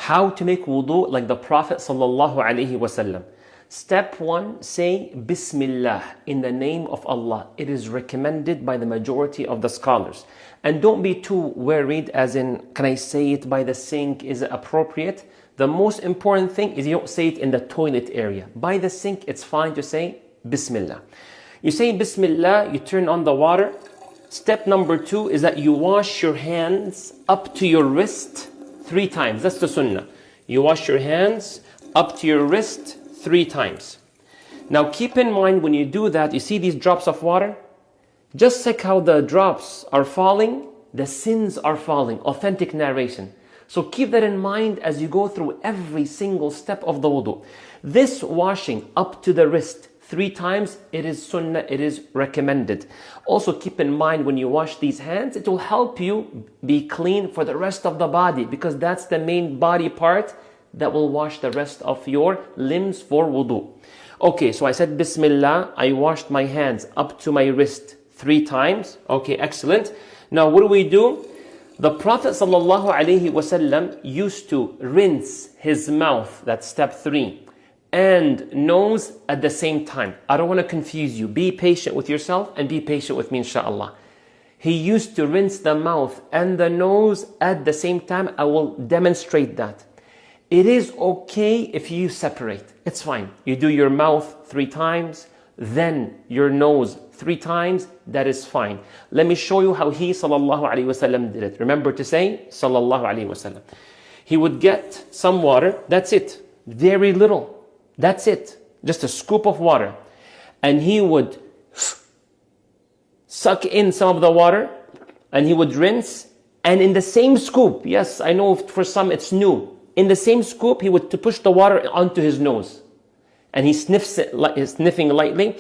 How to make wudu like the Prophet sallallahu alaihi wasallam. Step 1, say Bismillah, in the name of Allah. It is recommended by the majority of the scholars. And don't be too worried as in, can I say it by the sink? Is it appropriate? The most important thing is you don't say it in the toilet area. By the sink, it's fine to say Bismillah. You say Bismillah, you turn on the water. Step number 2 is that you wash your hands up to your wrist 3 times. That's the sunnah. You wash your hands up to your wrist 3 times. Now keep in mind when you do that, you see these drops of water? Just like how the drops are falling, the sins are falling. Authentic narration. So keep that in mind as you go through every single step of the wudu. This washing up to the wrist 3 times, it is sunnah, it is recommended. Also keep in mind when you wash these hands, it will help you be clean for the rest of the body, because that's the main body part that will wash the rest of your limbs for wudu. Okay, so I said Bismillah, I washed my hands up to my wrist 3 times. Okay, excellent. Now what do? The Prophet ﷺ used to rinse his mouth, that's step 3, and nose at the same time. I don't want to confuse you. Be patient with yourself and be patient with me, inshallah. He used to rinse the mouth and the nose at the same time. I will demonstrate that. It is okay if you separate. It's fine. You do your mouth 3 times, then your nose 3 times. That is fine. Let me show you how he sallallahu alaihi wasallam did it. Remember to say sallallahu alaihi wasallam. He would get some water. That's it. Very little. That's it. Just a scoop of water. And he would suck in some of the water and he would rinse. And in the same scoop, yes, I know for some it's new. In the same scoop, he would to push the water onto his nose. And he sniffs it, sniffing lightly.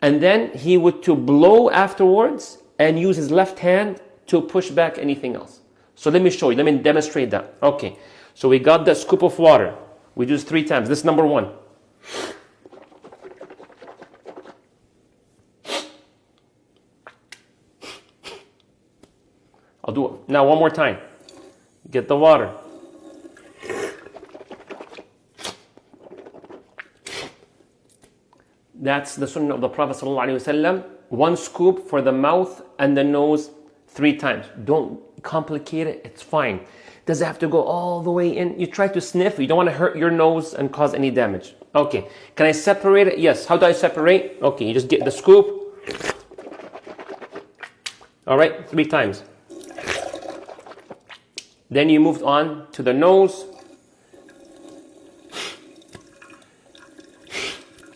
And then he would to blow afterwards and use his left hand to push back anything else. So let me show you. Let me demonstrate that. Okay. So we got the scoop of water. We do this 3 times. This is number 1. I'll do it. Now one more time. Get the water. That's the sunnah of the Prophet ﷺ. 1 scoop for the mouth and the nose 3 times. Don't complicate it. It's fine. Does it have to go all the way in? You try to sniff. You don't want to hurt your nose and cause any damage. Okay. Can I separate it? Yes. How do I separate? Okay. You just get the scoop. All right. 3 times. Then you moved on to the nose.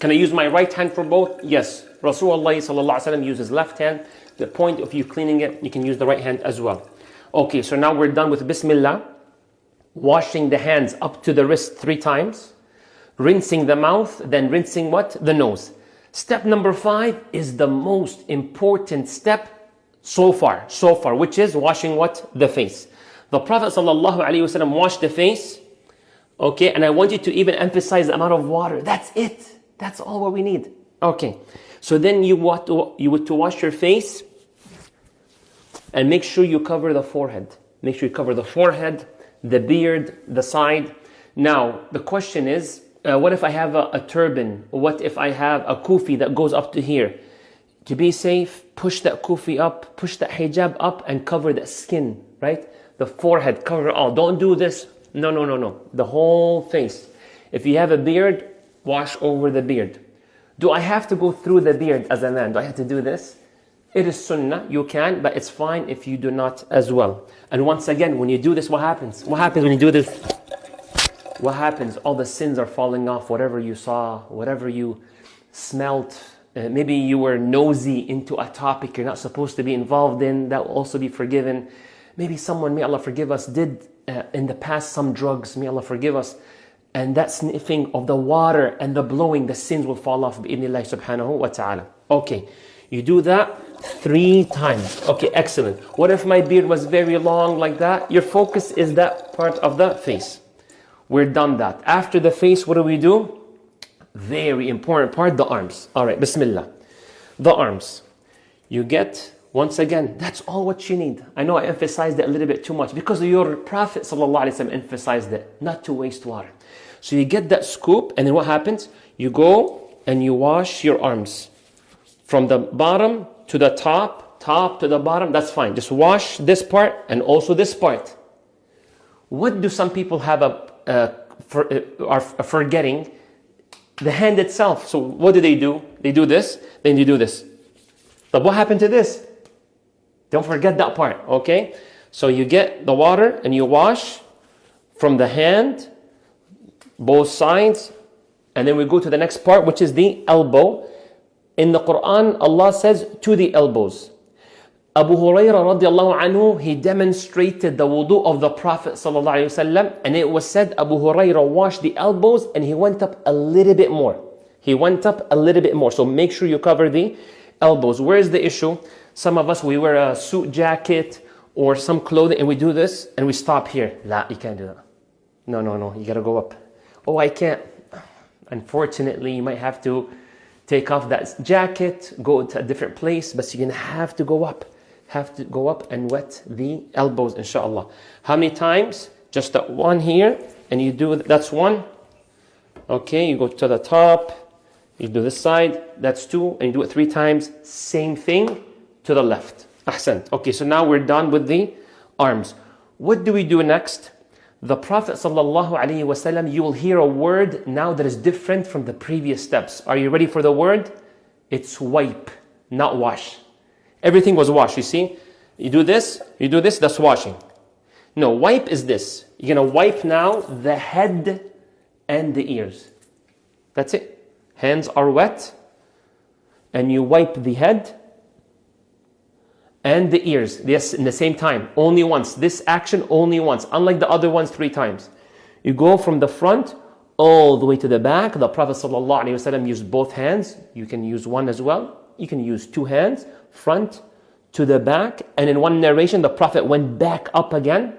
Can I use my right hand for both? Yes. Rasulullah sallallahu alaihi wasallam uses left hand. The point of you cleaning it, you can use the right hand as well. Okay, so now we're done with Bismillah. Washing the hands up to the wrist 3 times. Rinsing the mouth, then rinsing what? The nose. Step number 5 is the most important step so far, which is washing what? The face. The Prophet sallallahu alaihi wasallam washed the face. Okay, and I want you to even emphasize the amount of water. That's it. That's all what we need. Okay, so then you would to wash your face and make sure you cover the forehead. Make sure you cover the forehead, the beard, the side. Now, the question is, what if I have a turban? What if I have a kufi that goes up to here? To be safe, push that kufi up, push that hijab up and cover the skin, right? The forehead, cover it all. Don't do this. No. The whole face. If you have a beard, wash over the beard. Do I have to go through the beard as a man? Do I have to do this? It is sunnah. You can, but it's fine if you do not as well. And once again, when you do this, what happens? What happens when you do this? What happens? All the sins are falling off. Whatever you saw, whatever you smelt, maybe you were nosy into a topic you're not supposed to be involved in, that will also be forgiven. Maybe someone, may Allah forgive us, did in the past some drugs, may Allah forgive us. And that sniffing of the water and the blowing, the sins will fall off bi'idhnillah subhanahu wa ta'ala. Okay, you do that 3 times. Okay, excellent. What if my beard was very long like that? Your focus is that part of the face. We're done that. After the face, what do? Very important part, the arms. All right, bismillah. The arms. You get Once again, that's all what you need. I know I emphasized it a little bit too much because your Prophet ﷺ emphasized it, not to waste water. So you get that scoop, and then what happens? You go and you wash your arms from the bottom to the top to the bottom. That's fine. Just wash this part and also this part. What do some people have are forgetting? The hand itself. So what do? They do this, then you do this. But what happened to this? Don't forget that part, okay? So you get the water and you wash from the hand, both sides, and then we go to the next part, which is the elbow. In the Quran, Allah says to the elbows. Abu Hurairah radiallahu anhu, he demonstrated the wudu of the Prophet sallallahu alaihi wasallam, and it was said Abu Hurairah washed the elbows and he went up a little bit more. He went up a little bit more. So make sure you cover the elbows. Where is the issue? Some of us, we wear a suit jacket or some clothing and we do this and we stop here. La, you can't do that. No, you gotta go up. Oh, I can't. Unfortunately, you might have to take off that jacket, go to a different place, but you're gonna have to go up. Have to go up and wet the elbows, inshallah. How many times? Just that one here, and you do, that's one. Okay, you go to the top, you do this side, that's two, and you do it 3 times. Same thing to the left. Ahsant. Okay, so now we're done with the arms. What do we do next? The Prophet sallallahu alaihi wasallam, you will hear a word now that is different from the previous steps. Are you ready for the word? It's wipe, not wash. Everything was washed, you see? You do this, that's washing. No, wipe is this. You're gonna wipe now the head and the ears. That's it. Hands are wet, and you wipe the head and the ears. Yes, in the same time, only once. This action only once, unlike the other ones 3 times. You go from the front all the way to the back. The Prophet ﷺ used both hands. You can use one as well. You can use 2 hands, front to the back. And in one narration, the Prophet went back up again.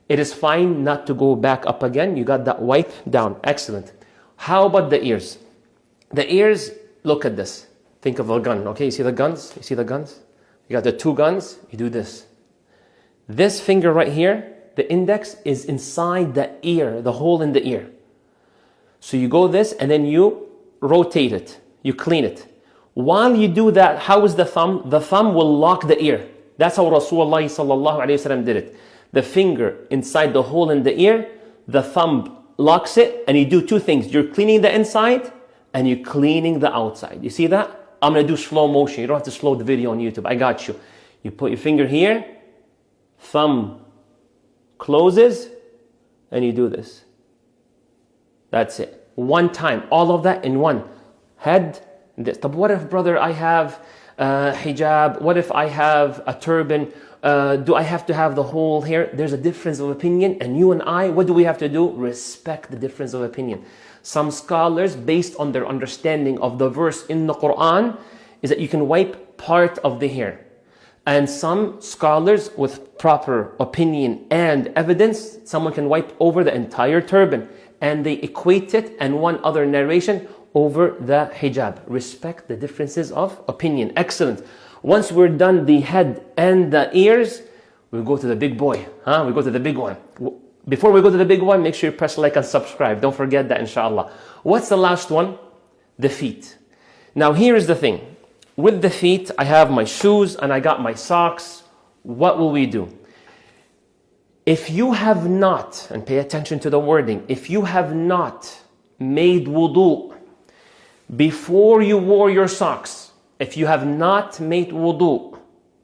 It is fine not to go back up again. You got that wipe down. Excellent. How about the ears? The ears, look at this. Think of a gun, okay? You see the guns? You see the guns? You got the 2 guns, you do this. This finger right here, the index, is inside the ear, the hole in the ear. So you go this, and then you rotate it. You clean it. While you do that, how is the thumb? The thumb will lock the ear. That's how Rasulullah sallallahu alaihi wasallam did it. The finger inside the hole in the ear, the thumb locks it, and you do 2 things. You're cleaning the inside, and you're cleaning the outside. You see that? I'm going to do slow motion. You don't have to slow the video on YouTube. I got you. You put your finger here, thumb closes, and you do this. That's it. 1 time. All of that in one. Head, this. But what if, brother, I have hijab? What if I have a turban? Do I have to have the whole hair? There's a difference of opinion. And you and I, what do we have to do? Respect the difference of opinion. Some scholars, based on their understanding of the verse in the Quran, is that you can wipe part of the hair. And some scholars, with proper opinion and evidence, someone can wipe over the entire turban. And they equate it, and one other narration, over the hijab. Respect the differences of opinion. Excellent. Once we're done the head and the ears, we go to the big boy. We go to the big one. Before we go to the big one, make sure you press like and subscribe. Don't forget that, inshallah. What's the last one? The feet. Now here is the thing. With the feet, I have my shoes and I got my socks. What will we do? If you have not, and pay attention to the wording, if you have not made wudu before you wore your socks, if you have not made wudu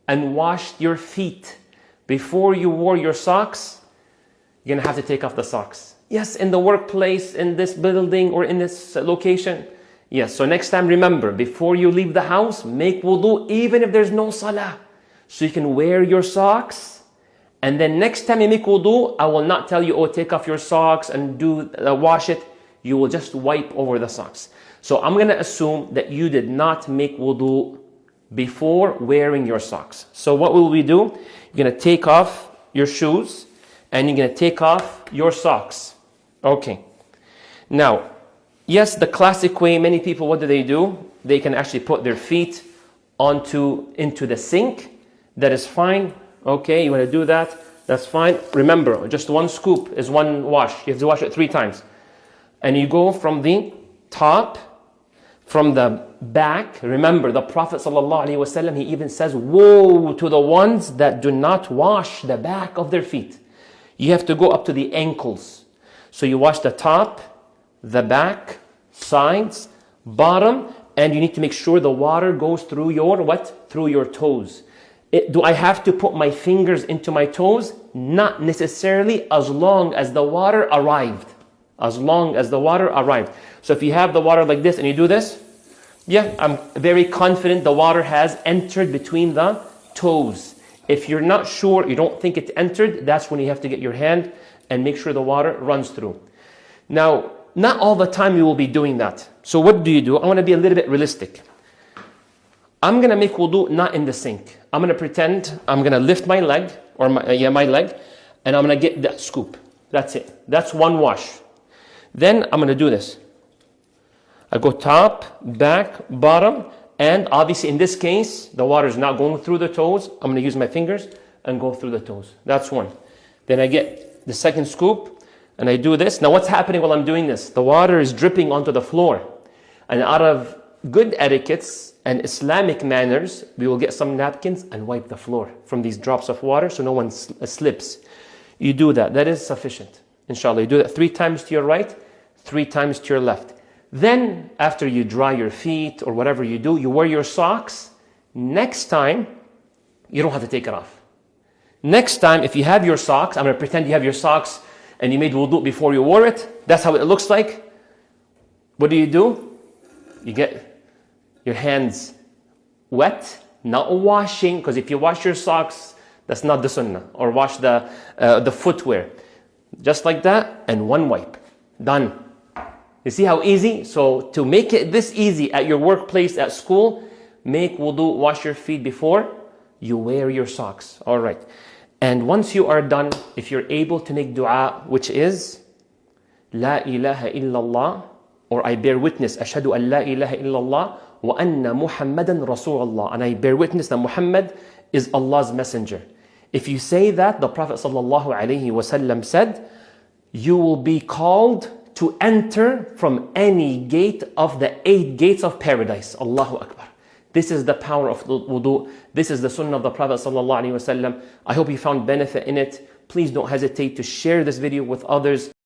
and washed your feet before you wore your socks, you're going to have to take off the socks. Yes, in the workplace, in this building, or in this location. Yes, so next time remember, before you leave the house, make wudu even if there's no salah. So you can wear your socks. And then next time you make wudu, I will not tell you, oh, take off your socks and wash it. You will just wipe over the socks. So I'm going to assume that you did not make wudu before wearing your socks. So what will we do? You're going to take off your shoes. And you're going to take off your socks. Okay. Now, yes, the classic way, many people, what do? They can actually put their feet into the sink. that is fine. Okay, you want to do that, that's fine. Remember, just one scoop is one wash. You have to wash it 3 times. And you go from the top, from the back. Remember, the Prophet ﷺ, he even says, woe to the ones that do not wash the back of their feet. You have to go up to the ankles. So you wash the top, the back, sides, bottom, and you need to make sure the water goes through your what? Through your toes. Do I have to put my fingers into my toes? Not necessarily, as long as the water arrived. As long as the water arrived. So if you have the water like this and you do this, yeah, I'm very confident the water has entered between the toes. If you're not sure, you don't think it entered, that's when you have to get your hand and make sure the water runs through. Now, not all the time you will be doing that. So what do? I want to be a little bit realistic. I'm going to make wudu not in the sink. I'm going to pretend I'm going to lift my leg, or my leg, and I'm going to get that scoop. That's it. That's one wash. Then I'm going to do this. I go top, back, bottom, and obviously in this case, the water is not going through the toes. I'm going to use my fingers and go through the toes. That's one. Then I get the second scoop, and I do this. Now what's happening while I'm doing this? The water is dripping onto the floor. And out of good etiquettes and Islamic manners, we will get some napkins and wipe the floor from these drops of water so no one slips. You do that. That is sufficient. Inshallah, you do that 3 times to your right, 3 times to your left. Then, after you dry your feet or whatever you do, you wear your socks. Next time, you don't have to take it off. Next time, if you have your socks, I'm going to pretend you have your socks and you made wudu before you wore it. That's how it looks like. What do? You get your hands wet, not washing, because if you wash your socks, that's not the sunnah. Or wash the footwear. Just like that, and one wipe. Done. You see how easy? So to make it this easy at your workplace, at school, make wudu, wash your feet before you wear your socks. All right. And once you are done, if you're able to make dua, which is La ilaha illallah, or I bear witness, Ashhadu an la ilaha illallah, wa anna Muhammadan Rasulullah, and I bear witness that Muhammad is Allah's messenger. If you say that, the Prophet ﷺ said, you will be called to enter from any gate of the 8 gates of paradise. Allahu Akbar. This is the power of wudu. This is the sunnah of the Prophet ﷺ. I hope you found benefit in it. Please don't hesitate to share this video with others.